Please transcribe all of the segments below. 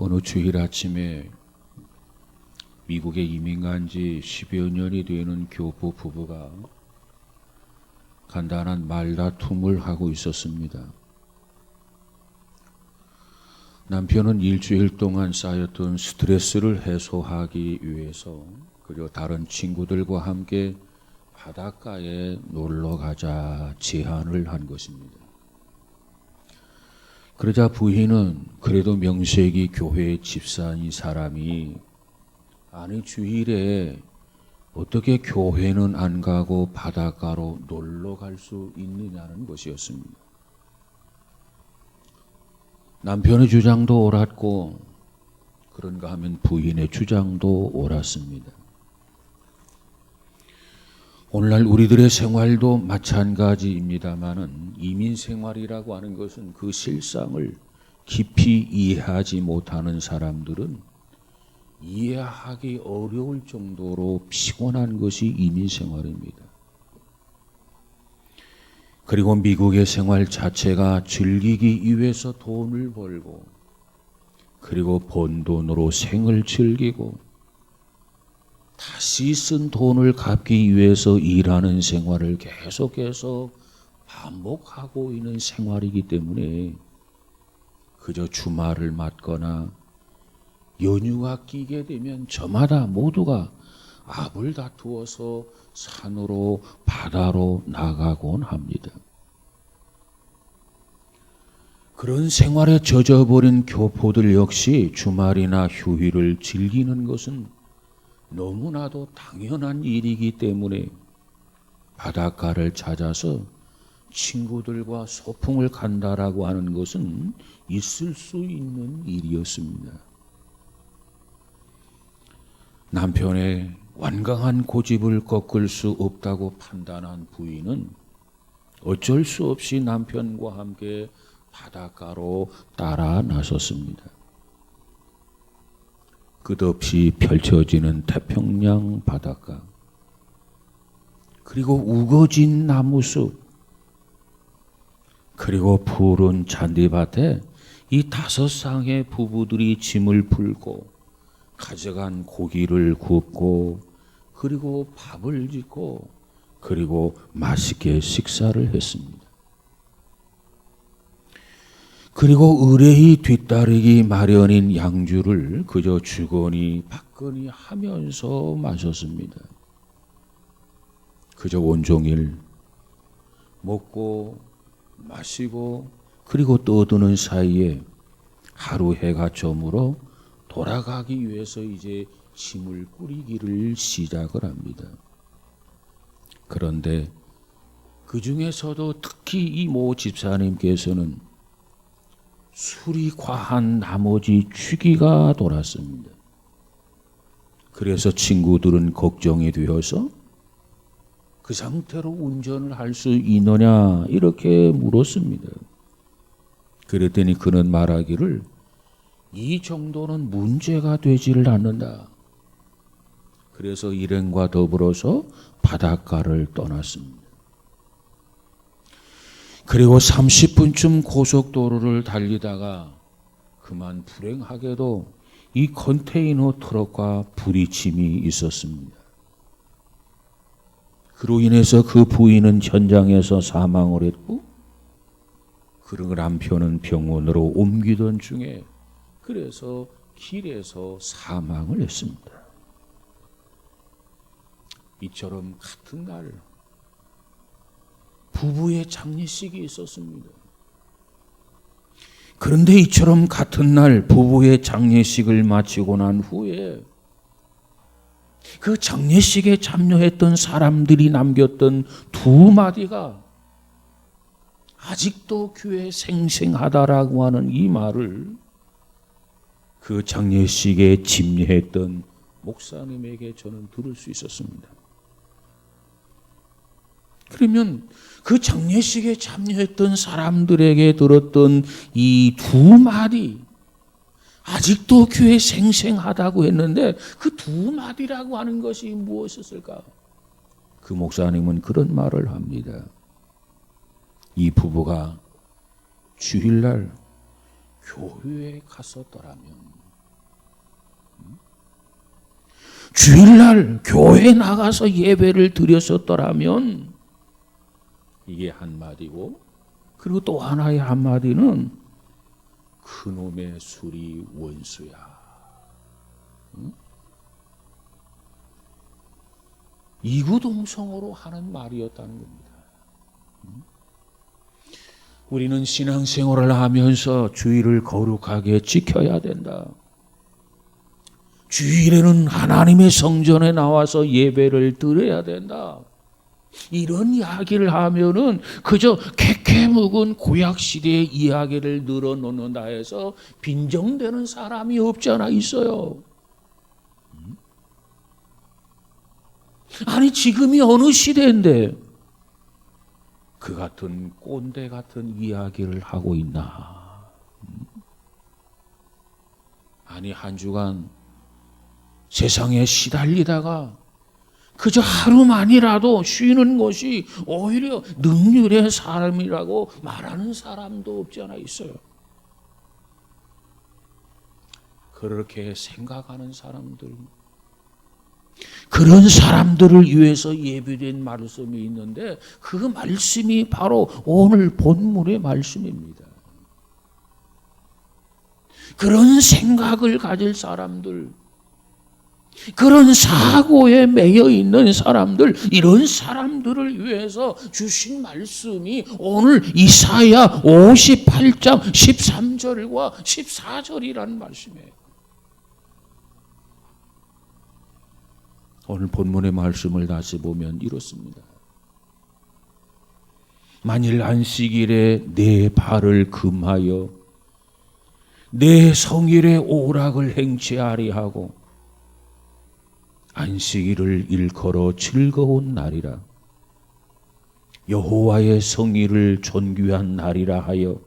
어느 주일 아침에 미국에 이민 간 지 10여 년이 되는 교포 부부가 간단한 말다툼을 하고 있었습니다. 남편은 일주일 동안 쌓였던 스트레스를 해소하기 위해서 그리고 다른 친구들과 함께 바닷가에 놀러 가자 제안을 한 것입니다. 그러자 부인은 그래도 명색이 교회 집사인 사람이 아니 주일에 어떻게 교회는 안 가고 바닷가로 놀러 갈 수 있느냐는 것이었습니다. 남편의 주장도 옳았고 그런가 하면 부인의 주장도 옳았습니다. 오늘날 우리들의 생활도 마찬가지입니다마는 이민 생활이라고 하는 것은 그 실상을 깊이 이해하지 못하는 사람들은 이해하기 어려울 정도로 피곤한 것이 이민 생활입니다. 그리고 미국의 생활 자체가 즐기기 위해서 돈을 벌고 그리고 번 돈으로 생을 즐기고 다시 쓴 돈을 갚기 위해서 일하는 생활을 계속해서 반복하고 있는 생활이기 때문에 그저 주말을 맞거나 연휴가 끼게 되면 저마다 모두가 압을 다투어서 산으로 바다로 나가곤 합니다. 그런 생활에 젖어버린 교포들 역시 주말이나 휴일을 즐기는 것은 너무나도 당연한 일이기 때문에 바닷가를 찾아서 친구들과 소풍을 간다라고 하는 것은 있을 수 있는 일이었습니다. 남편의 완강한 고집을 꺾을 수 없다고 판단한 부인은 어쩔 수 없이 남편과 함께 바닷가로 따라 나섰습니다. 끝없이 펼쳐지는 태평양 바닷가, 그리고 우거진 나무숲, 그리고 푸른 잔디밭에 이 5쌍의 부부들이 짐을 풀고 가져간 고기를 굽고 그리고 밥을 짓고 그리고 맛있게 식사를 했습니다. 그리고 의뢰히 뒤따르기 마련인 양주를 그저 주거니 받거니 하면서 마셨습니다. 그저 온종일 먹고 마시고 그리고 떠드는 사이에 하루 해가 저물어 돌아가기 위해서 이제 짐을 꾸리기를 시작을 합니다. 그런데 그 중에서도 특히 이 모 집사님께서는 술이 과한 나머지 취기가 돌았습니다. 그래서 친구들은 걱정이 되어서 그 상태로 운전을 할 수 있느냐 이렇게 물었습니다. 그랬더니 그는 말하기를 이 정도는 문제가 되지를 않는다. 그래서 일행과 더불어서 바닷가를 떠났습니다. 그리고 30분쯤 고속도로를 달리다가 그만 불행하게도 이 컨테이너 트럭과 부딪힘이 있었습니다. 그로 인해서 그 부인은 현장에서 사망을 했고 그리고 남편은 병원으로 옮기던 중에 그래서 길에서 사망을 했습니다. 이처럼 같은 날 부부의 장례식이 있었습니다. 그런데 이처럼 같은 날 부부의 장례식을 마치고 난 후에 그 장례식에 참여했던 사람들이 남겼던 2마디가 아직도 귀에 생생하다라고 하는 이 말을 그 장례식에 집례했던 목사님에게 저는 들을 수 있었습니다. 그러면 그 장례식에 참여했던 사람들에게 들었던 이 2마디 아직도 귀에 생생하다고 했는데 그 2마디라고 하는 것이 무엇이었을까? 그 목사님은 그런 말을 합니다. 이 부부가 주일날 교회에 갔었더라면 주일날 교회에 나가서 예배를 드렸었더라면 이게 한마디고, 그리고 또 하나의 한마디는 그놈의 술이 원수야. 응? 이구동성으로 하는 말이었다는 겁니다. 우리는 신앙생활을 하면서 주일을 거룩하게 지켜야 된다. 주일에는 하나님의 성전에 나와서 예배를 드려야 된다. 이런 이야기를 하면은 그저 캐캐 묵은 구약시대의 이야기를 늘어놓는다 해서 빈정되는 사람이 없지 않아 있어요. 아니, 지금이 어느 시대인데 그 같은 꼰대 같은 이야기를 하고 있나? 아니, 한 주간 세상에 시달리다가 그저 하루만이라도 쉬는 것이 오히려 능률의 삶이라고 말하는 사람도 없지 않아 있어요. 그렇게 생각하는 사람들, 그런 사람들을 위해서 예비된 말씀이 있는데 그 말씀이 바로 오늘 본문의 말씀입니다. 그런 생각을 가질 사람들, 그런 사고에 매여 있는 사람들, 이런 사람들을 위해서 주신 말씀이 오늘 이사야 58장 13절과 14절이라는 말씀이에요. 오늘 본문의 말씀을 다시 보면 이렇습니다. 만일 안식일에 내 발을 금하여 내 성일의 오락을 행치 아니하고 안식일을 일컬어 즐거운 날이라 여호와의 성일을 존귀한 날이라 하여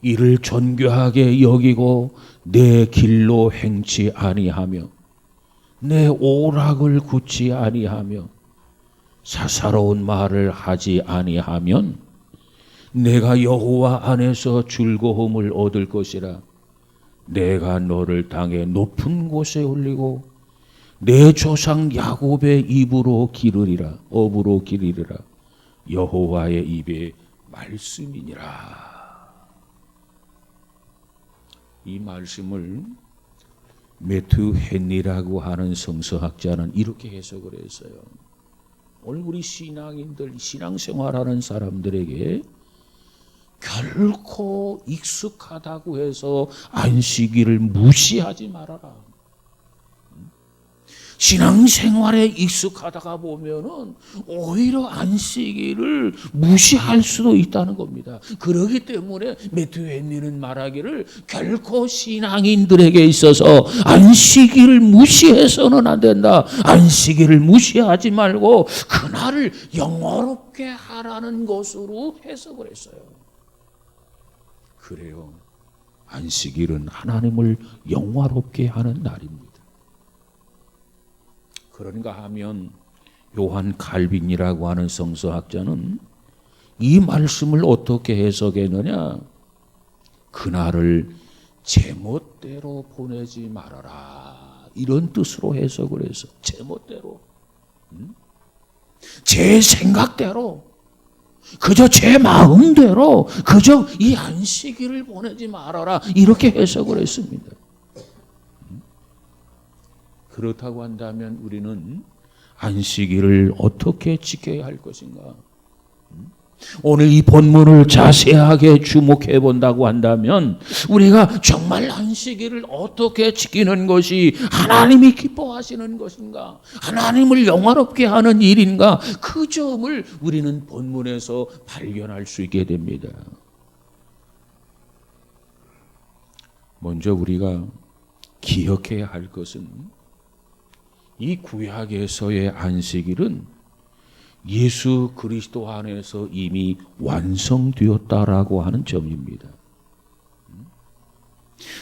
이를 존귀하게 여기고 내 길로 행치 아니하며 내 오락을 굳지 아니하며 사사로운 말을 하지 아니하면 내가 여호와 안에서 즐거움을 얻을 것이라. 내가 너를 땅의 높은 곳에 올리고 내 조상 야곱의 입으로 기르리라. 업으로 기르리라. 여호와의 입의 말씀이니라. 이 말씀을 매튜 헨리라고 하는 성서학자는 이렇게 해석을 했어요. 오늘 우리 신앙인들, 신앙생활하는 사람들에게 결코 익숙하다고 해서 안식일을 무시하지 말아라. 신앙생활에 익숙하다가 보면은 오히려 안식일을 무시할 수도 있다는 겁니다. 그렇기 때문에 매튜 헨리는 말하기를 결코 신앙인들에게 있어서 안식일을 무시해서는 안 된다. 안식일을 무시하지 말고 그날을 영화롭게 하라는 것으로 해석을 했어요. 그래요. 안식일은 하나님을 영화롭게 하는 날입니다. 그런가 하면 요한 칼빈이라고 하는 성서학자는 이 말씀을 어떻게 해석했느냐? 그날을 제멋대로 보내지 말아라. 이런 뜻으로 해석을 해서 제멋대로, 제 생각대로, 그저 제 마음대로 그저 이 안식일을 보내지 말아라. 이렇게 해석을 했습니다. 그렇다고 한다면 우리는 안식일을 어떻게 지켜야 할 것인가? 오늘 이 본문을 자세하게 주목해 본다고 한다면 우리가 정말 안식일을 어떻게 지키는 것이 하나님이 기뻐하시는 것인가? 하나님을 영화롭게 하는 일인가? 그 점을 우리는 본문에서 발견할 수 있게 됩니다. 먼저 우리가 기억해야 할 것은 이 구약에서의 안식일은 예수 그리스도 안에서 이미 완성되었다라고 하는 점입니다.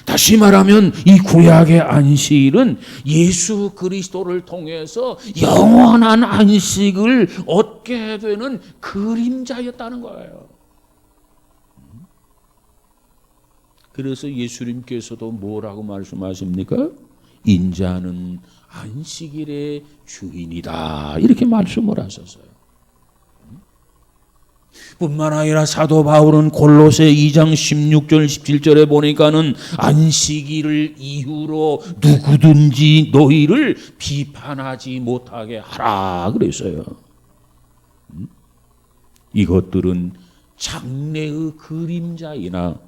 다시 말하면 이 구약의 안식일은 예수 그리스도를 통해서 영원한 안식을 얻게 되는 그림자였다는 거예요. 그래서 예수님께서도 뭐라고 말씀하십니까? 인자는 안식일의 주인이다. 이렇게 말씀을 하셨어요. 뿐만 아니라 사도 바울은 골로새 2장 16절 17절에 보니까는 안식일을 이유로 누구든지 너희를 비판하지 못하게 하라 그랬어요. 이것들은 장래의 그림자이나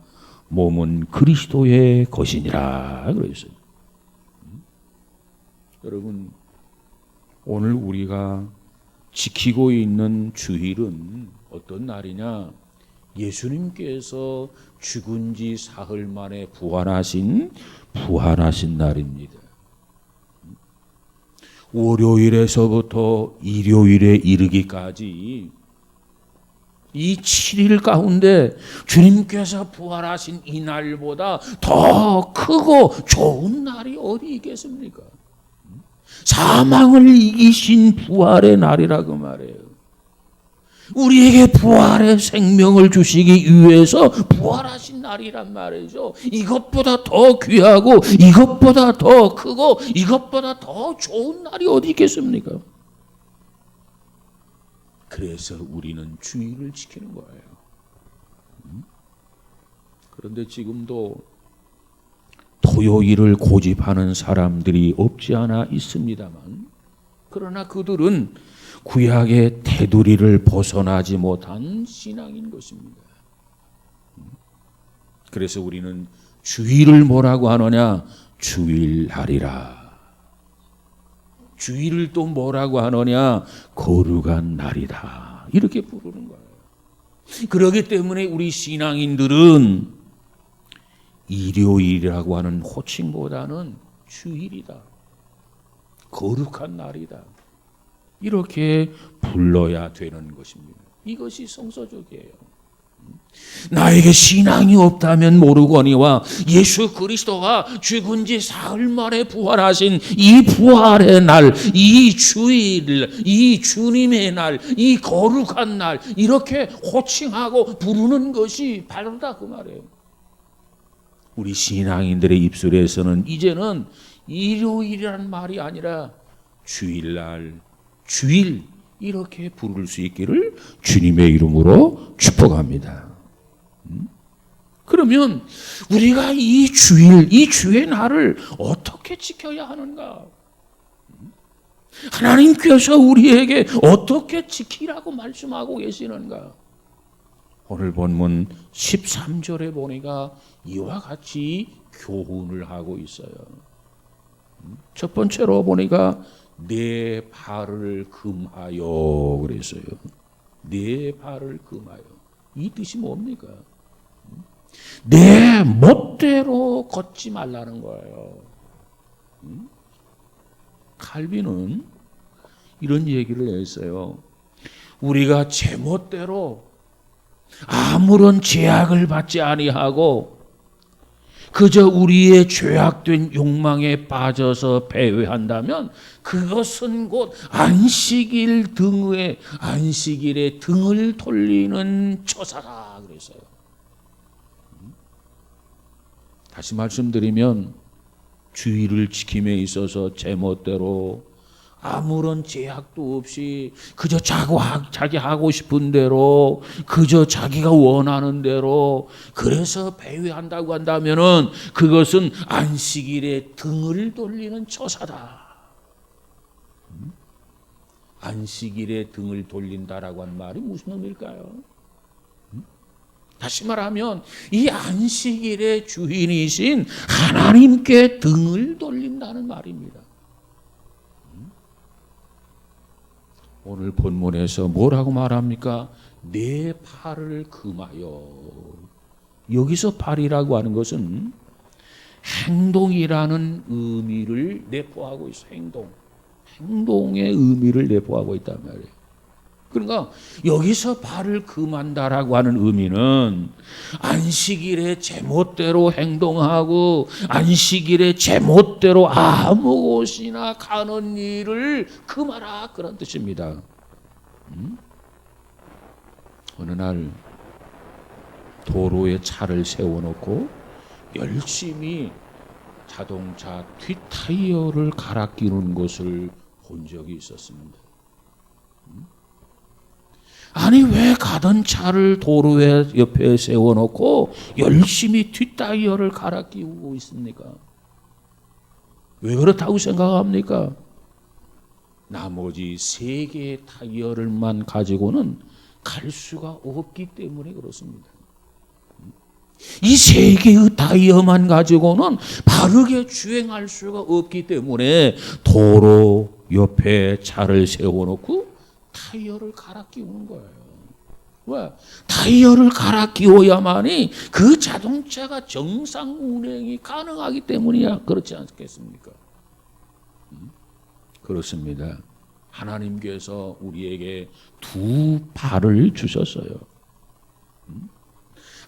몸은 그리스도의 것이니라 그랬어요. 여러분, 오늘 우리가 지키고 있는 주일은 어떤 날이냐? 예수님께서 죽은 지 사흘 만에 부활하신 날입니다. 월요일에서부터 일요일에 이르기까지 이 7일 가운데 주님께서 부활하신 이 날보다 더 크고 좋은 날이 어디 있겠습니까? 사망을 이기신 부활의 날이라 그 말이에요. 우리에게 부활의 생명을 주시기 위해서 부활하신 날이란 말이죠. 이것보다 더 귀하고 이것보다 더 크고 이것보다 더 좋은 날이 어디 있겠습니까? 그래서 우리는 주일을 지키는 거예요. 그런데 지금도 토요일을 고집하는 사람들이 없지 않아 있습니다만, 그러나 그들은 구약의 테두리를 벗어나지 못한 신앙인 것입니다. 그래서 우리는 주일을 뭐라고 하느냐? 주일하리라. 주일을 또 뭐라고 하느냐? 거룩한 날이다. 이렇게 부르는 거예요. 그렇기 때문에 우리 신앙인들은 일요일이라고 하는 호칭보다는 주일이다. 거룩한 날이다. 이렇게 불러야 되는 것입니다. 이것이 성서적이에요. 나에게 신앙이 없다면 모르거니와 예수 그리스도가 죽은 지 사흘 만에 부활하신 이 부활의 날, 이 주일, 이 주님의 날, 이 거룩한 날, 이렇게 호칭하고 부르는 것이 바로다 그 말이에요. 우리 신앙인들의 입술에서는 이제는 일요일이라는 말이 아니라 주일날, 주일 이렇게 부를 수 있기를 주님의 이름으로 축복합니다. 그러면 우리가 이 주일, 이 주의 날을 어떻게 지켜야 하는가? 하나님께서 우리에게 어떻게 지키라고 말씀하고 계시는가? 오늘 본문 13절에 보니까 이와 같이 교훈을 하고 있어요. 첫 번째로 보니까 내 발을 금하여 그랬어요. 내 발을 금하여. 이 뜻이 뭡니까? 내 멋대로 걷지 말라는 거예요. 칼빈은 이런 얘기를 했어요. 우리가 제멋대로 아무런 제약을 받지 아니하고 그저 우리의 죄악된 욕망에 빠져서 배회한다면 그것은 곧 안식일에 등을 돌리는 처사다 그랬어요. 다시 말씀드리면 주의를 지킴에 있어서 제멋대로 아무런 제약도 없이 그저 자기 하고 싶은 대로 그저 자기가 원하는 대로 그래서 배회한다고 한다면은 그것은 안식일에 등을 돌리는 처사다. 안식일에 등을 돌린다라고 한 말이 무슨 의미일까요? 다시 말하면 이 안식일의 주인이신 하나님께 등을 돌린다는 말입니다. 오늘 본문에서 뭐라고 말합니까? 내 팔을 금하여. 여기서 팔이라고 하는 것은 행동이라는 의미를 내포하고 있어요. 행동의 의미를 내포하고 있단 말이에요. 그러니까 여기서 발을 금한다라고 하는 의미는 안식일에 제멋대로 행동하고 안식일에 제멋대로 아무 곳이나 가는 일을 금하라 그런 뜻입니다. 어느 날 도로에 차를 세워놓고 열심히 자동차 뒷타이어를 갈아 끼우는 것을 본 적이 있었습니다. 아니 왜 가던 차를 도로에 옆에 세워놓고 열심히 뒷타이어를 갈아 끼우고 있습니까? 왜 그렇다고 생각합니까? 나머지 3개의 타이어를만 가지고는 갈 수가 없기 때문에 그렇습니다. 이 3개의 타이어만 가지고는 바르게 주행할 수가 없기 때문에 도로 옆에 차를 세워놓고 타이어를 갈아 끼우는 거예요. 왜? 타이어를 갈아 끼워야만이 그 자동차가 정상 운행이 가능하기 때문이야. 그렇지 않겠습니까? 그렇습니다. 하나님께서 우리에게 2 발을 주셨어요.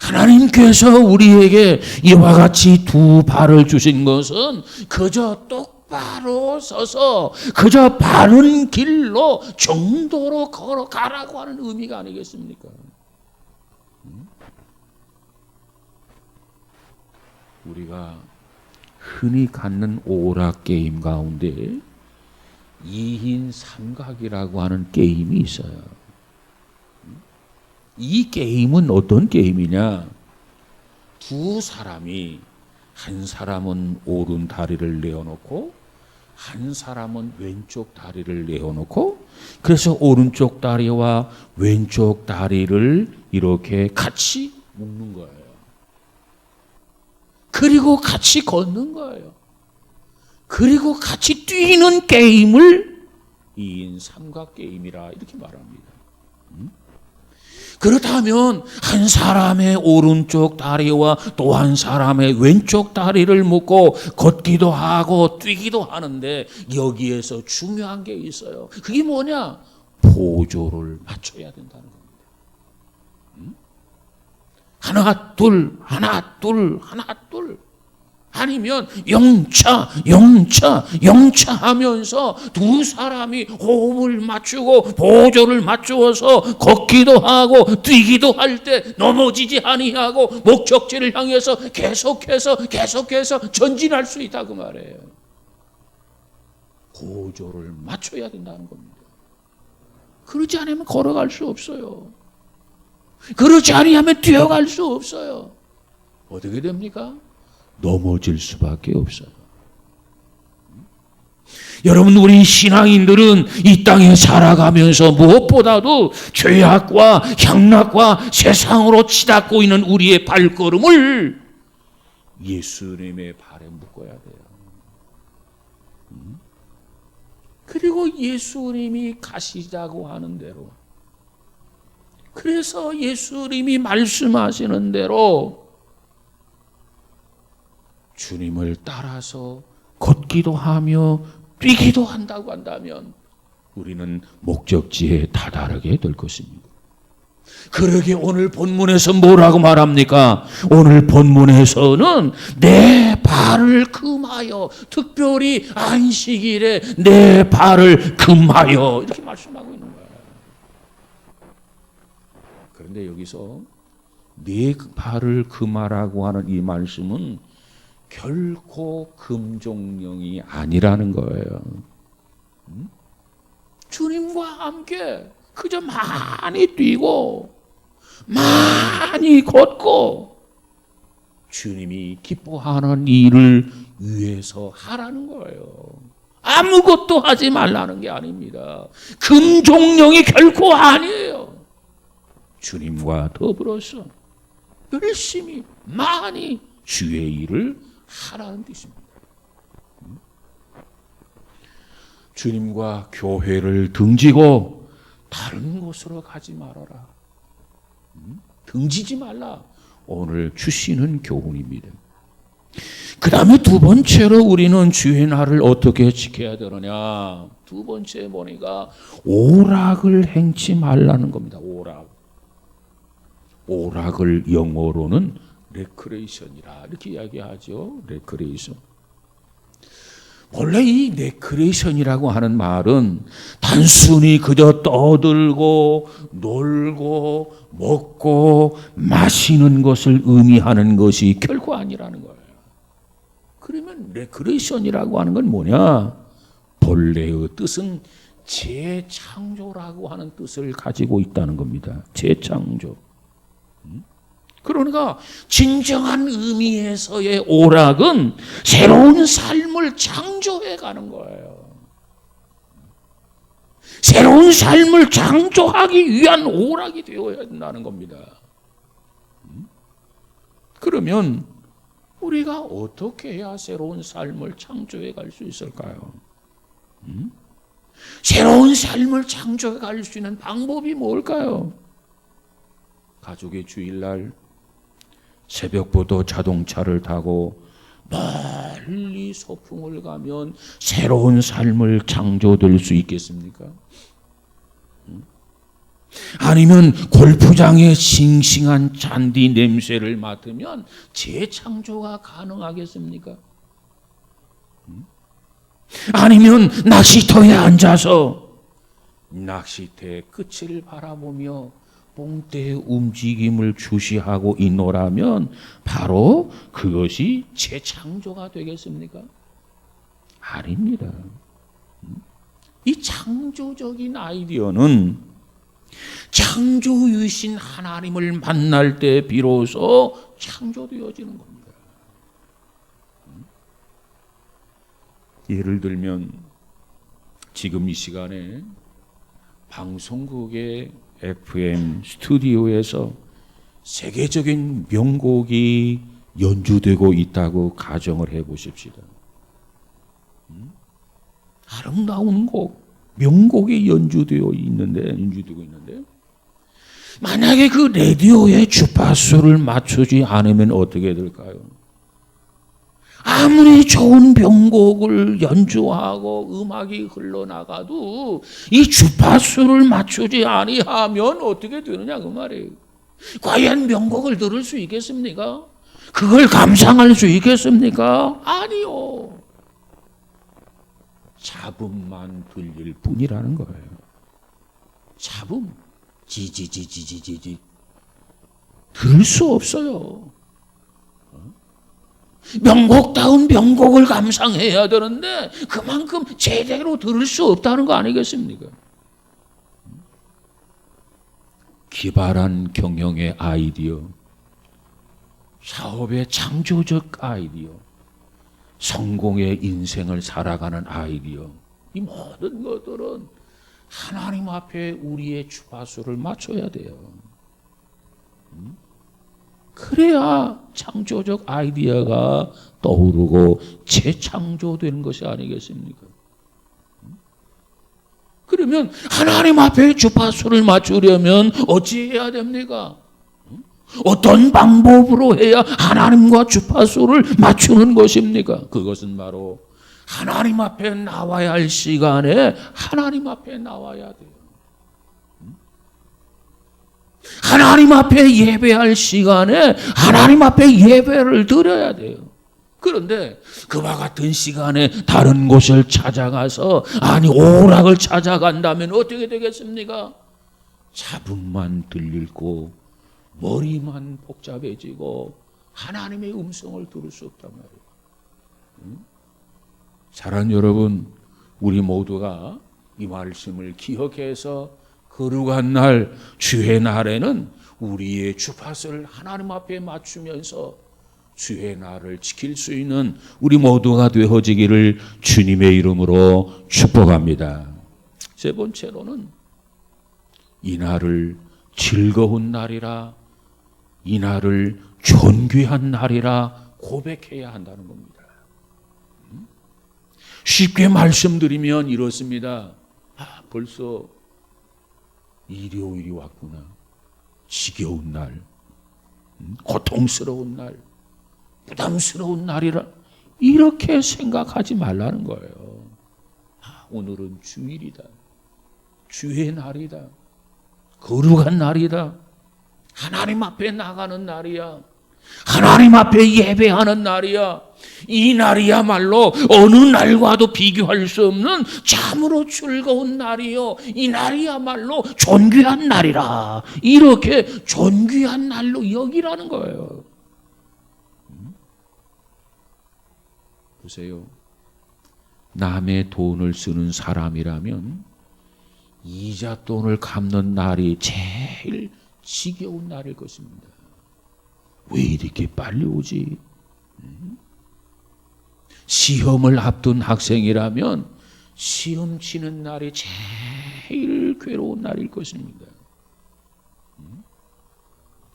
하나님께서 우리에게 이와 같이 2 발을 주신 것은 그저 똑바로 서서 그저 바른 길로 정도로 걸어가라고 하는 의미가 아니겠습니까? 우리가 흔히 갖는 오락 게임 가운데 2인 삼각이라고 하는 게임이 있어요. 이 게임은 어떤 게임이냐? 2 사람이, 한 사람은 오른 다리를 내어놓고 한 사람은 왼쪽 다리를 내어놓고, 그래서 오른쪽 다리와 왼쪽 다리를 이렇게 같이 묶는 거예요. 그리고 같이 걷는 거예요. 그리고 같이 뛰는 게임을 2인 삼각 게임이라 이렇게 말합니다. 그렇다면 한 사람의 오른쪽 다리와 또 한 사람의 왼쪽 다리를 묶고 걷기도 하고 뛰기도 하는데 여기에서 중요한 게 있어요. 그게 뭐냐? 보조를 맞춰야 된다는 겁니다. 하나 둘 하나 둘 하나 둘, 아니면 영차 하면서 2 사람이 호흡을 맞추고 보조를 맞추어서 걷기도 하고 뛰기도 할 때 넘어지지 아니하고 목적지를 향해서 계속해서 전진할 수 있다 그 말이에요. 보조를 맞춰야 된다는 겁니다. 그러지 않으면 걸어갈 수 없어요. 그러지 않으면 뛰어갈 수 없어요. 어떻게 됩니까? 넘어질 수밖에 없어요. 여러분, 우리 신앙인들은 이 땅에 살아가면서 무엇보다도 죄악과 향락과 세상으로 치닫고 있는 우리의 발걸음을 예수님의 발에 묶어야 돼요. 그리고 예수님이 가시자고 하는 대로, 그래서 예수님이 말씀하시는 대로 주님을 따라서 걷기도 하며 뛰기도 한다고 한다면 우리는 목적지에 다다르게 될 것입니다. 그러게 오늘 본문에서 뭐라고 말합니까? 오늘 본문에서는 내 발을 금하여, 특별히 안식일에 내 발을 금하여 이렇게 말씀하고 있는 거예요. 그런데 여기서 내 발을 금하라고 하는 이 말씀은 결코 금종령이 아니라는 거예요. 주님과 함께 그저 많이 뛰고 많이 걷고 주님이 기뻐하는 일을 위해서 하라는 거예요. 아무것도 하지 말라는 게 아닙니다. 금종령이 결코 아니에요. 주님과 더불어서 열심히 많이 주의 일을 하라는 뜻입니다. 주님과 교회를 등지고 다른 곳으로 가지 말아라. 등지지 말라. 오늘 주시는 교훈입니다. 그 다음에 2번째로 우리는 주의 날을 어떻게 지켜야 되느냐. 2번째 보니까 오락을 행치 말라는 겁니다. 오락을 영어로는 레크레이션이라 이렇게 이야기하죠. 레크레이션. 원래 이 레크레이션이라고 하는 말은 단순히 그저 떠들고 놀고 먹고 마시는 것을 의미하는 것이 결코 아니라는 거예요. 그러면 레크레이션이라고 하는 건 뭐냐? 본래의 뜻은 재창조라고 하는 뜻을 가지고 있다는 겁니다. 재창조. 그러니까 진정한 의미에서의 오락은 새로운 삶을 창조해 가는 거예요. 새로운 삶을 창조하기 위한 오락이 되어야 된다는 겁니다. 그러면 우리가 어떻게 해야 새로운 삶을 창조해 갈 수 있을까요? 새로운 삶을 창조해 갈 수 있는 방법이 뭘까요? 가족의 주일날 새벽부터 자동차를 타고 멀리 소풍을 가면 새로운 삶을 창조될 수 있겠습니까? 아니면 골프장의 싱싱한 잔디 냄새를 맡으면 재창조가 가능하겠습니까? 아니면 낚시터에 앉아서 낚시터의 끝을 바라보며 뽕대의 움직임을 주시하고 있노라면 바로 그것이 재창조가 되겠습니까? 아닙니다. 이 창조적인 아이디어는 창조주이신 하나님을 만날 때 비로소 창조되어지는 겁니다. 예를 들면 지금 이 시간에 방송국의 FM 스튜디오에서 세계적인 명곡이 연주되고 있다고 가정을 해보십시다. 아름다운 곡, 명곡이 연주되고 있는데 만약에 그 라디오의 주파수를 맞추지 않으면 어떻게 될까요? 아무리 좋은 명곡을 연주하고 음악이 흘러나가도 이 주파수를 맞추지 아니하면 어떻게 되느냐 그 말이에요. 과연 명곡을 들을 수 있겠습니까? 그걸 감상할 수 있겠습니까? 아니요. 잡음만 들릴 뿐이라는 거예요. 잡음, 지지지지지지 들을 수 없어요. 명곡다운 명곡을 감상해야 되는데 그만큼 제대로 들을 수 없다는 거 아니겠습니까? 기발한 경영의 아이디어, 사업의 창조적 아이디어, 성공의 인생을 살아가는 아이디어, 이 모든 것들은 하나님 앞에 우리의 주파수를 맞춰야 돼요. 그래야 창조적 아이디어가 떠오르고 재창조되는 것이 아니겠습니까? 그러면 하나님 앞에 주파수를 맞추려면 어찌해야 됩니까? 어떤 방법으로 해야 하나님과 주파수를 맞추는 것입니까? 그것은 바로 하나님 앞에 나와야 할 시간에 하나님 앞에 나와야 돼요. 하나님 앞에 예배할 시간에 하나님 앞에 예배를 드려야 돼요. 그런데 그와 같은 시간에 다른 곳을 찾아가서 오락을 찾아간다면 어떻게 되겠습니까? 잡음만 들리고 머리만 복잡해지고 하나님의 음성을 들을 수 없단 말이에요. 사랑하는 여러분, 우리 모두가 이 말씀을 기억해서 거룩한 날, 주의 날에는 우리의 주파수를 하나님 앞에 맞추면서 주의 날을 지킬 수 있는 우리 모두가 되어지기를 주님의 이름으로 축복합니다. 세 번째로는 이 날을 즐거운 날이라, 이 날을 존귀한 날이라 고백해야 한다는 겁니다. 쉽게 말씀드리면 이렇습니다. 벌써 일요일이 왔구나. 지겨운 날, 고통스러운 날, 부담스러운 날이라 이렇게 생각하지 말라는 거예요. 오늘은 주일이다. 주의 날이다. 거룩한 날이다. 하나님 앞에 나가는 날이야. 하나님 앞에 예배하는 날이야. 이 날이야말로 어느 날과도 비교할 수 없는 참으로 즐거운 날이요. 이 날이야말로 존귀한 날이라. 이렇게 존귀한 날로 여기라는 거예요. 보세요. 남의 돈을 쓰는 사람이라면 이자 돈을 갚는 날이 제일 지겨운 날일 것입니다. 왜 이렇게 빨리 오지? 시험을 앞둔 학생이라면 시험 치는 날이 제일 괴로운 날일 것입니다.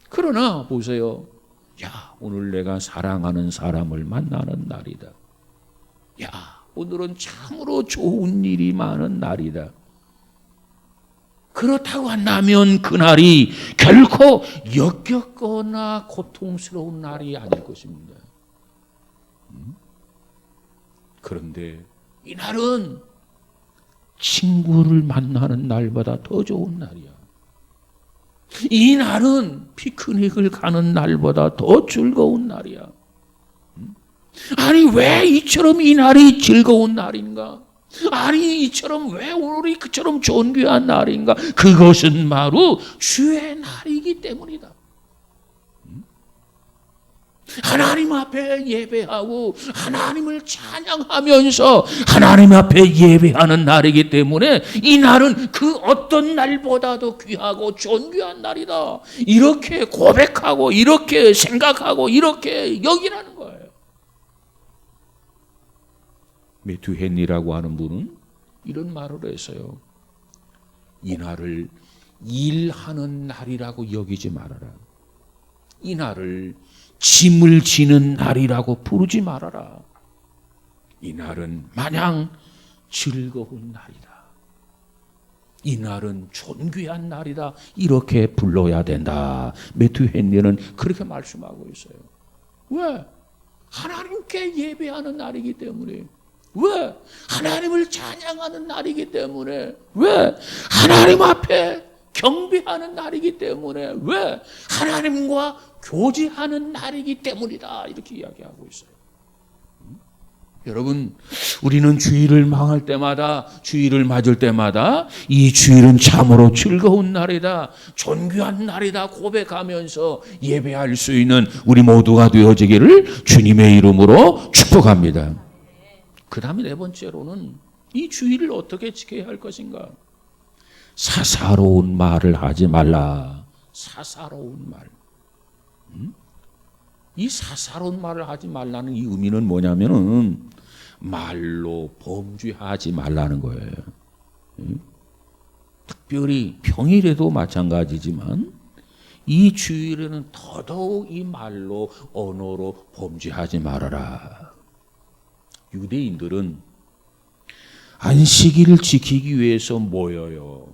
그러나 보세요. 야, 오늘 내가 사랑하는 사람을 만나는 날이다. 야, 오늘은 참으로 좋은 일이 많은 날이다. 그렇다고 한다면 그날이 결코 역겹거나 고통스러운 날이 아닐 것입니다. 그런데 이날은 친구를 만나는 날보다 더 좋은 날이야. 이 날은 피크닉을 가는 날보다 더 즐거운 날이야. 아니 왜 이처럼 이 날이 즐거운 날인가? 아니 이처럼 왜 오늘이 그처럼 존귀한 날인가? 그것은 바로 주의 날이기 때문이다. 하나님 앞에 예배하고 하나님을 찬양하면서 하나님 앞에 예배하는 날이기 때문에 이 날은 그 어떤 날보다도 귀하고 존귀한 날이다. 이렇게 고백하고 이렇게 생각하고 이렇게 여기라는 거예요. 매튜 헨리라고 하는 분은 이런 말을 했어요. 이 날을 일하는 날이라고 여기지 말아라. 이 날을 짐을 지는 날이라고 부르지 말아라. 이 날은 마냥 즐거운 날이다. 이 날은 존귀한 날이다. 이렇게 불러야 된다. 매튜 헨리는 그렇게 말씀하고 있어요. 왜? 하나님께 예배하는 날이기 때문에. 왜? 하나님을 찬양하는 날이기 때문에. 왜? 하나님 앞에 경배하는 날이기 때문에. 왜? 하나님과 교제하는 날이기 때문이다. 이렇게 이야기하고 있어요. 여러분, 우리는 주일을 망할 때마다, 주일을 맞을 때마다 이 주일은 참으로 즐거운 날이다, 존귀한 날이다 고백하면서 예배할 수 있는 우리 모두가 되어지기를 주님의 이름으로 축복합니다. 그 다음에 네 번째로는 이 주일을 어떻게 지켜야 할 것인가? 사사로운 말을 하지 말라. 사사로운 말. 이 사사로운 말을 하지 말라는 이 의미는 뭐냐면은 말로 범죄하지 말라는 거예요. 특별히 평일에도 마찬가지지만 이 주일에는 더더욱 이 말로 언어로 범죄하지 말아라. 유대인들은 안식일을 지키기 위해서 모여요.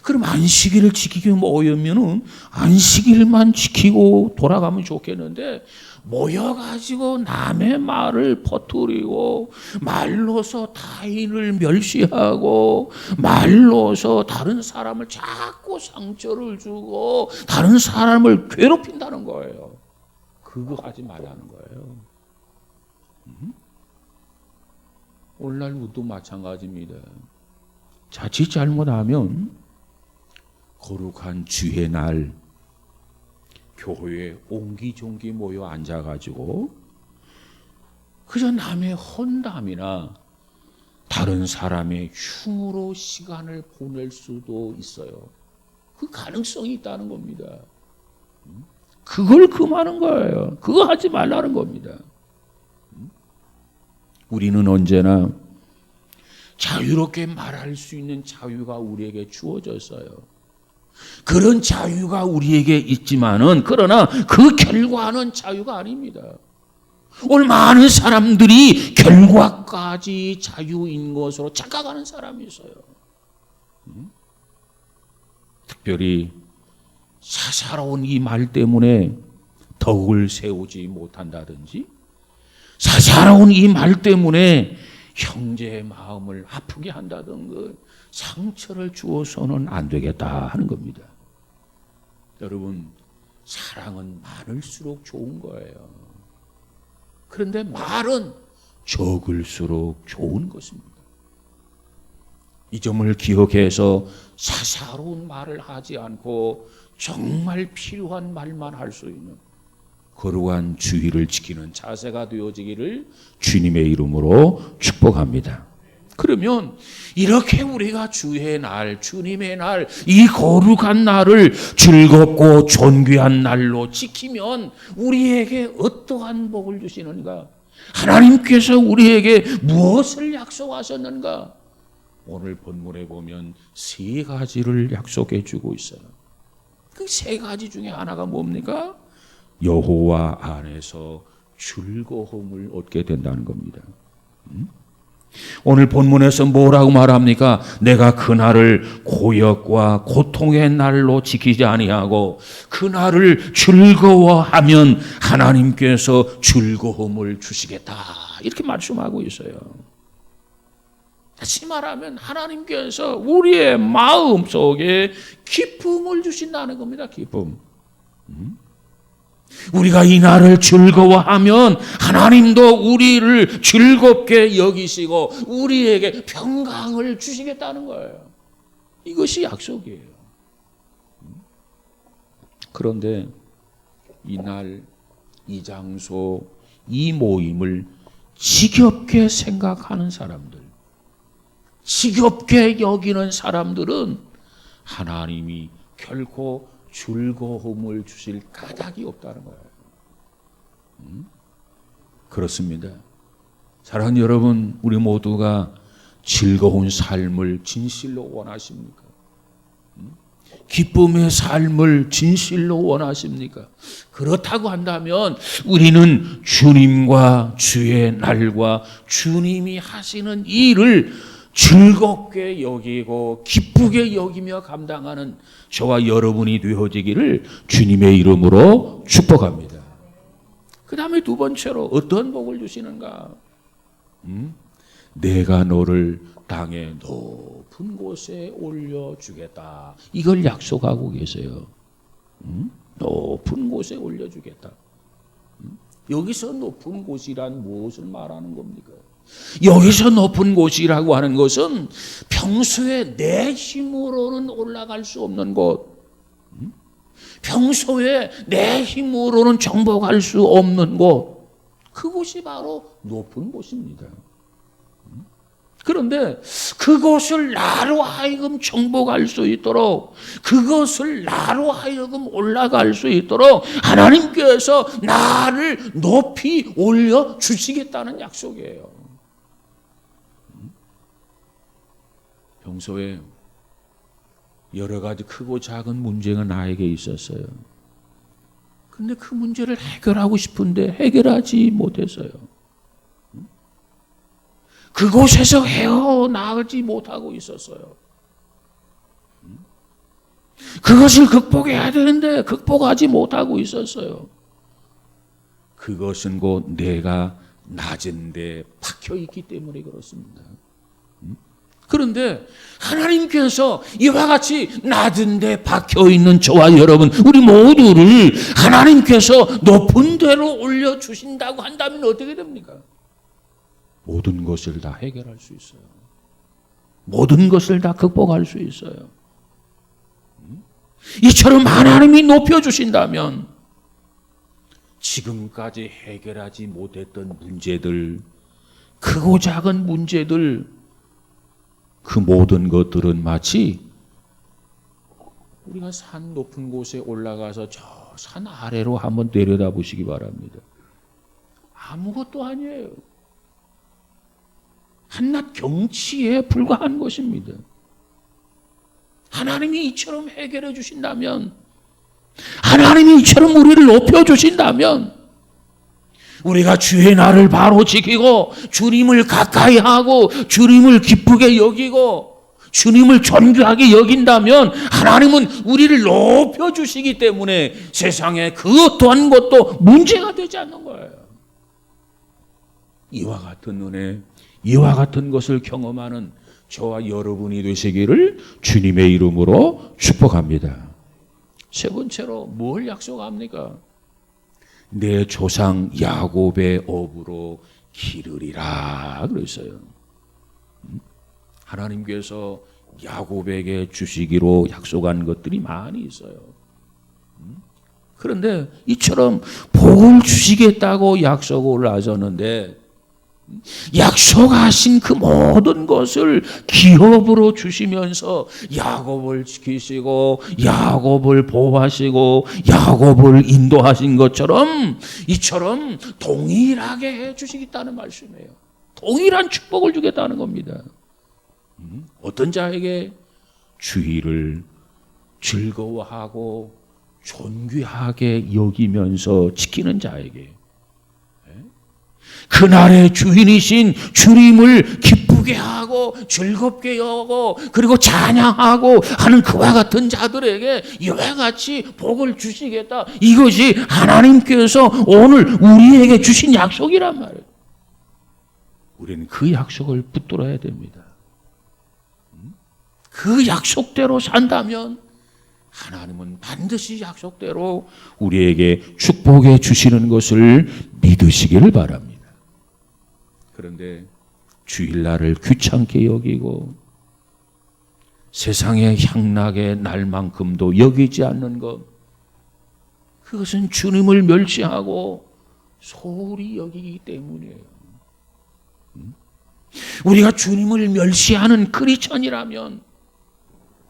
그럼 안식일을 지키기 위해 모이면은 안식일만 지키고 돌아가면 좋겠는데 모여가지고 남의 말을 퍼뜨리고 말로서 타인을 멸시하고 말로서 다른 사람을 자꾸 상처를 주고 다른 사람을 괴롭힌다는 거예요. 그거 하지 말라는 거예요. 오늘날 우리도 마찬가지입니다. 자칫 잘못하면 거룩한 주의 날 교회에 옹기종기 모여 앉아가지고 그저 남의 헌담이나 다른 사람의 흉으로 시간을 보낼 수도 있어요. 그 가능성이 있다는 겁니다. 그걸 금하는 거예요. 그거 하지 말라는 겁니다. 우리는 언제나 자유롭게 말할 수 있는 자유가 우리에게 주어졌어요. 그런 자유가 우리에게 있지만은 그러나 그 결과는 자유가 아닙니다. 오늘 많은 사람들이 결과까지 자유인 것으로 착각하는 사람이 있어요. 특별히 사사로운 이 말 때문에 덕을 세우지 못한다든지 사사로운 이 말 때문에 형제의 마음을 아프게 한다든가 상처를 주어서는 안 되겠다 하는 겁니다. 여러분, 사랑은 많을수록 좋은 거예요. 그런데 말은 적을수록 좋은 것입니다. 이 점을 기억해서 사사로운 말을 하지 않고 정말 필요한 말만 할 수 있는 거룩한 주의를 지키는 자세가 되어지기를 주님의 이름으로 축복합니다. 그러면 이렇게 우리가 주의 날, 주님의 날, 이 거룩한 날을 즐겁고 존귀한 날로 지키면 우리에게 어떠한 복을 주시는가? 하나님께서 우리에게 무엇을 약속하셨는가? 오늘 본문에 보면 세 가지를 약속해 주고 있어요. 그 세 가지 중에 하나가 뭡니까? 여호와 안에서 즐거움을 얻게 된다는 겁니다. 오늘 본문에서 뭐라고 말합니까? 내가 그날을 고역과 고통의 날로 지키지 아니하고 그날을 즐거워하면 하나님께서 즐거움을 주시겠다. 이렇게 말씀하고 있어요. 다시 말하면 하나님께서 우리의 마음 속에 기쁨을 주신다는 겁니다. 기쁨. 우리가 이 날을 즐거워하면 하나님도 우리를 즐겁게 여기시고 우리에게 평강을 주시겠다는 거예요. 이것이 약속이에요. 그런데 이 날, 이 장소, 이 모임을 지겹게 생각하는 사람들, 지겹게 여기는 사람들은 하나님이 결코 즐거움을 주실 까닭이 없다는 거예요. 그렇습니다. 사랑하는 여러분, 우리 모두가 즐거운 삶을 진실로 원하십니까? 기쁨의 삶을 진실로 원하십니까? 그렇다고 한다면 우리는 주님과 주의 날과 주님이 하시는 일을 즐겁게 여기고 기쁘게 여기며 감당하는 저와 여러분이 되어지기를 주님의 이름으로 축복합니다. 그 다음에 두 번째로 어떤 복을 주시는가? 내가 너를 땅의 높은 곳에 올려주겠다. 이걸 약속하고 계세요. 높은 곳에 올려주겠다. 여기서 높은 곳이란 무엇을 말하는 겁니까? 여기서 높은 곳이라고 하는 것은 평소에 내 힘으로는 올라갈 수 없는 곳, 평소에 내 힘으로는 정복할 수 없는 곳, 그곳이 바로 높은 곳입니다. 그런데 그것을 나로 하여금 정복할 수 있도록, 그것을 나로 하여금 올라갈 수 있도록 하나님께서 나를 높이 올려주시겠다는 약속이에요. 평소에 여러 가지 크고 작은 문제가 나에게 있었어요. 근데 그 문제를 해결하고 싶은데 해결하지 못했어요. 그곳에서 헤어나가지 못하고 있었어요. 그것을 극복해야 되는데 극복하지 못하고 있었어요. 그것은 곧 내가 낮은 데 박혀 있기 때문에 그렇습니다. 그런데 하나님께서 이와 같이 낮은 데 박혀 있는 저와 여러분, 우리 모두를 하나님께서 높은 데로 올려주신다고 한다면 어떻게 됩니까? 모든 것을 다 해결할 수 있어요. 모든 것을 다 극복할 수 있어요. 이처럼 하나님이 높여주신다면 지금까지 해결하지 못했던 문제들, 크고 작은 문제들, 그 모든 것들은 마치 우리가 산 높은 곳에 올라가서 저 산 아래로 한번 내려다 보시기 바랍니다. 아무것도 아니에요. 한낱 경치에 불과한 것입니다. 하나님이 이처럼 해결해 주신다면, 하나님이 이처럼 우리를 높여 주신다면, 우리가 주의 날을 바로 지키고 주님을 가까이 하고 주님을 기쁘게 여기고 주님을 존귀하게 여긴다면 하나님은 우리를 높여 주시기 때문에 세상에 그 어떠한 것도 문제가 되지 않는 거예요. 이와 같은 은혜, 이와 같은 것을 경험하는 저와 여러분이 되시기를 주님의 이름으로 축복합니다. 세 번째로 뭘 약속합니까? 내 조상 야곱의 업으로 기르리라 그랬어요. 하나님께서 야곱에게 주시기로 약속한 것들이 많이 있어요. 그런데 이처럼 복을 주시겠다고 약속을 하셨는데 약속하신 그 모든 것을 기업으로 주시면서 야곱을 지키시고 야곱을 보호하시고 야곱을 인도하신 것처럼 이처럼 동일하게 해주시겠다는 말씀이에요. 동일한 축복을 주겠다는 겁니다. 어떤 자에게 주의를 즐거워하고 존귀하게 여기면서 지키는 자에게 그날의 주인이신 주님을 기쁘게 하고 즐겁게 여고 그리고 찬양하고 하는 그와 같은 자들에게 이와 같이 복을 주시겠다. 이것이 하나님께서 오늘 우리에게 주신 약속이란 말이에요. 우리는 그 약속을 붙들어야 됩니다. 그 약속대로 산다면 하나님은 반드시 약속대로 우리에게 축복해 주시는 것을 믿으시기를 바랍니다. 그런데 주일날을 귀찮게 여기고 세상의 향락의 날만큼도 여기지 않는 것, 그것은 주님을 멸시하고 소홀히 여기기 때문이에요. 우리가 주님을 멸시하는 크리스천이라면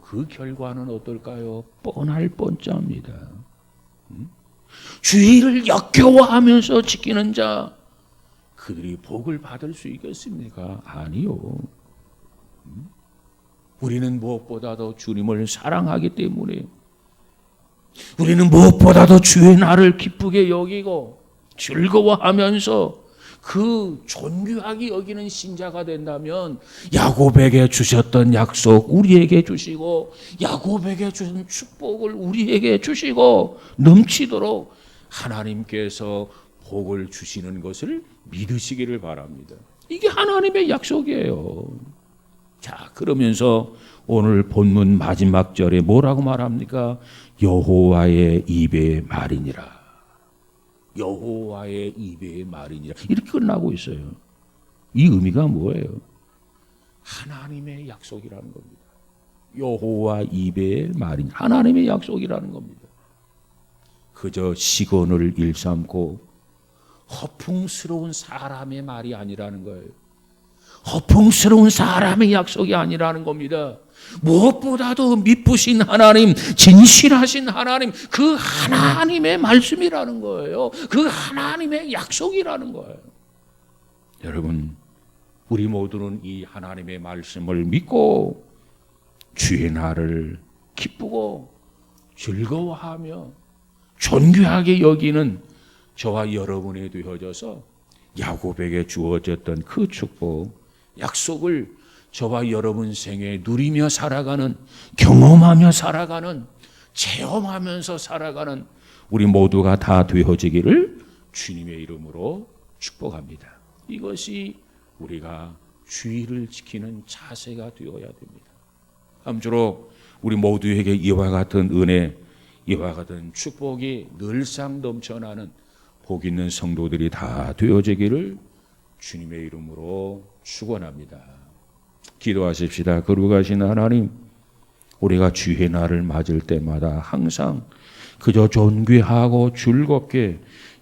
그 결과는 어떨까요? 뻔할 뻔짜입니다. 주의를 역겨워하면서 지키는 자, 그들이 복을 받을 수 있겠습니까? 아니요. 우리는 무엇보다도 주님을 사랑하기 때문에 우리는 무엇보다도 주의 날을 기쁘게 여기고 즐거워하면서 그 존귀하게 여기는 신자가 된다면 야곱에게 주셨던 약속 우리에게 주시고 야곱에게 주신 축복을 우리에게 주시고 넘치도록 하나님께서 복을 주시는 것을 믿으시기를 바랍니다. 이게 하나님의 약속이에요. 자, 그러면서 오늘 본문 마지막 절에 뭐라고 말합니까? 여호와의 입의 말이니라. 여호와의 입의 말이니라. 이렇게 끝나고 있어요. 이 의미가 뭐예요? 하나님의 약속이라는 겁니다. 여호와 입의 말이니라. 하나님의 약속이라는 겁니다. 그저 시건을 일삼고 허풍스러운 사람의 말이 아니라는 거예요. 허풍스러운 사람의 약속이 아니라는 겁니다. 무엇보다도 미쁘신 하나님, 진실하신 하나님, 그 하나님의 말씀이라는 거예요. 그 하나님의 약속이라는 거예요. 여러분, 우리 모두는 이 하나님의 말씀을 믿고 주의 날을 기쁘고 즐거워하며 존귀하게 여기는 저와 여러분이 되어져서 야곱에게 주어졌던 그 축복, 약속을 저와 여러분 생에 누리며 살아가는, 경험하며 살아가는, 체험하면서 살아가는 우리 모두가 다 되어지기를 주님의 이름으로 축복합니다. 이것이 우리가 주의를 지키는 자세가 되어야 됩니다. 아무쪼록 우리 모두에게 이와 같은 은혜, 이와 같은 축복이 늘상 넘쳐나는 복 있는 성도들이 다 되어지기를 주님의 이름으로 축원합니다. 기도하십시다. 거룩하신 하나님, 우리가 주의 날을 맞을 때마다 항상 그저 존귀하고 즐겁게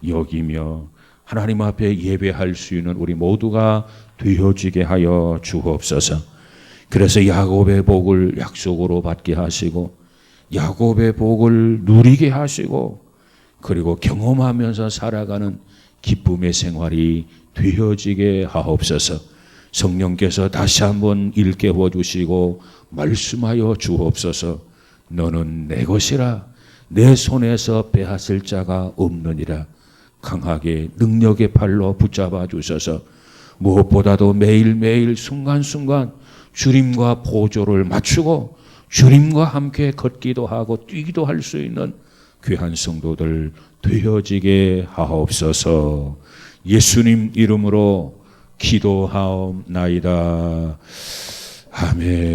여기며 하나님 앞에 예배할 수 있는 우리 모두가 되어지게 하여 주옵소서. 그래서 야곱의 복을 약속으로 받게 하시고 야곱의 복을 누리게 하시고 그리고 경험하면서 살아가는 기쁨의 생활이 되어지게 하옵소서. 성령께서 다시 한번 일깨워 주시고 말씀하여 주옵소서. 너는 내 것이라, 내 손에서 빼앗을 자가 없느니라. 강하게 능력의 팔로 붙잡아 주셔서 무엇보다도 매일매일 순간순간 주님과 보조를 맞추고 주님과 함께 걷기도 하고 뛰기도 할 수 있는 귀한 성도들 되어지게 하옵소서. 예수님 이름으로 기도하옵나이다. 아멘.